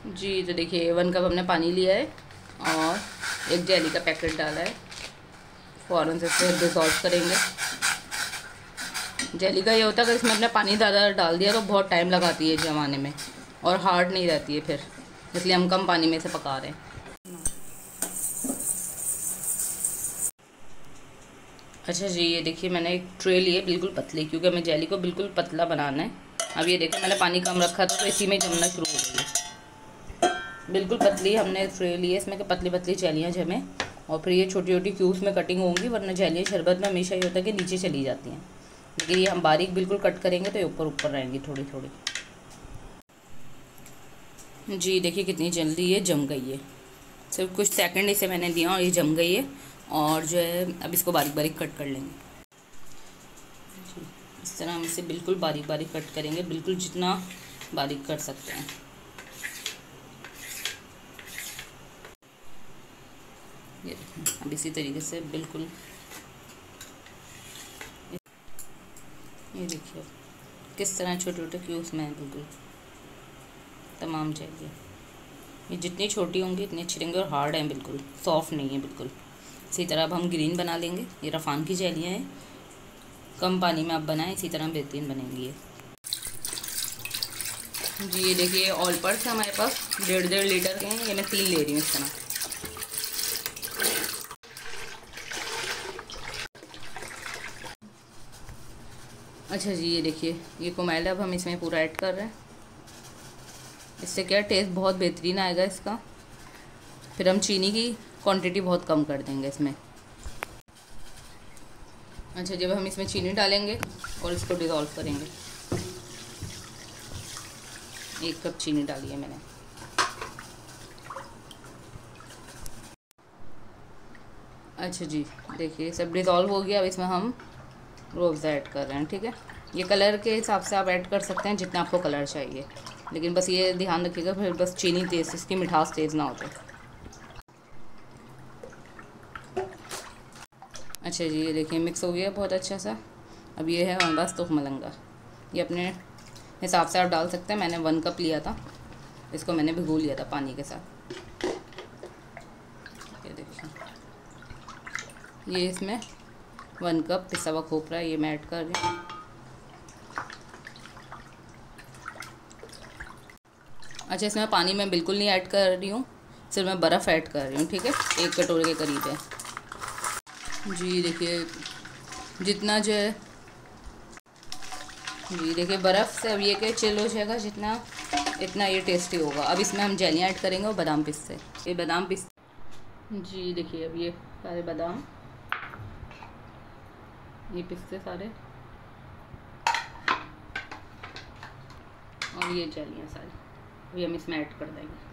जी तो देखिए 1 कप हमने पानी लिया है और एक जेली का पैकेट डाला है। फ़ौरन से इसे डिसॉल्व करेंगे। जेली का ये होता है कि इसमें अपने पानी ज़्यादा डाल दिया तो बहुत टाइम लगाती है जमाने में और हार्ड नहीं रहती है फिर, इसलिए हम कम पानी में इसे पका रहे हैं। अच्छा जी, ये देखिए मैंने एक ट्रे ली है बिल्कुल पतली, क्योंकि हमें जेली को बिल्कुल पतला बनाना है। अब ये देखिए मैंने पानी कम रखा था तो इसी में जमना शुरू हो गई है। बिल्कुल पतली हमने ट्रे ली है, इसमें कि पतली पतली जेलियाँ जमें और फिर ये छोटी छोटी क्यूब्स में कटिंग होंगी, वरना जेलियाँ शरबत में हमेशा ये होता है कि नीचे चली जाती हैं, लेकिन ये हम बारीक बिल्कुल कट करेंगे तो ये ऊपर ऊपर रहेंगी थोड़ी थोड़ी। जी देखिए कितनी जल्दी ये जम गई है, सिर्फ कुछ सेकंड इसे मैंने दिया और ये जम गई है। और जो है अब इसको बारीक बारीक कट कर लेंगे। इस तरह हम इसे बिल्कुल बारीक बारीक कट करेंगे, बिल्कुल जितना बारीक कर सकते हैं। ये देखें अब इसी तरीके से बिल्कुल, ये देखिए किस तरह छोटे छोटे क्यूब्स में है बिल्कुल तमाम चाहिए। ये जितनी छोटी होंगी इतनी अच्छी रहेंगी और हार्ड हैं, बिल्कुल सॉफ्ट नहीं है बिल्कुल। इसी तरह अब हम ग्रीन बना लेंगे। ये रफ़ान की जेलियाँ हैं, कम पानी में आप बनाएं, इसी तरह बेहतरीन बनेंगी ये। जी ये देखिए ऑल पर्स हमारे पास 1.5 लीटर के हैं, ये मैं 3 ले रही हूँ इस तरह। अच्छा जी ये देखिए ये कुमाइल अब हम इसमें पूरा ऐड कर रहे हैं। इससे क्या टेस्ट बहुत बेहतरीन आएगा इसका। फिर हम चीनी की क्वांटिटी बहुत कम कर देंगे इसमें। अच्छा जब हम इसमें चीनी डालेंगे और इसको डिज़ोल्व करेंगे। 1 कप चीनी डाली है मैंने। अच्छा जी देखिए सब डिज़ोल्व हो गया। अब इसमें हम रोज़ ऐड कर रहे हैं, ठीक है। ये कलर के हिसाब से आप ऐड कर सकते हैं जितना आपको कलर चाहिए, लेकिन बस ये ध्यान रखिएगा फिर बस चीनी तेज़, इसकी मिठास तेज़ ना हो जाए। अच्छा जी ये देखिए मिक्स हो गया बहुत अच्छा सा। अब ये है हमारे पास तुख मलंगा। ये अपने हिसाब से आप डाल सकते हैं। मैंने 1 कप लिया था, इसको मैंने भिगो लिया था पानी के साथ। ये देखिए ये इसमें 1 कप पिसा हुआ खोपरा ये मैं ऐड कर रही हूँ। अच्छा इसमें पानी मैं बिल्कुल नहीं ऐड कर रही हूँ, सिर्फ मैं बर्फ़ ऐड कर रही हूँ, ठीक है। 1 कटोरे के करीब है। जी देखिए जितना जो है, जी देखिए बर्फ़ से अब ये कि चिल हो जाएगा जितना, इतना ये टेस्टी होगा। अब इसमें हम जेलियाँ ऐड करेंगे और बादाम पिस्ते, ये बादाम पिस्ते। जी देखिए अब ये सारे बादाम, ये पिस्ते सारे और ये जेलियाँ सारी, अभी हम इसमें ऐड कर देंगे।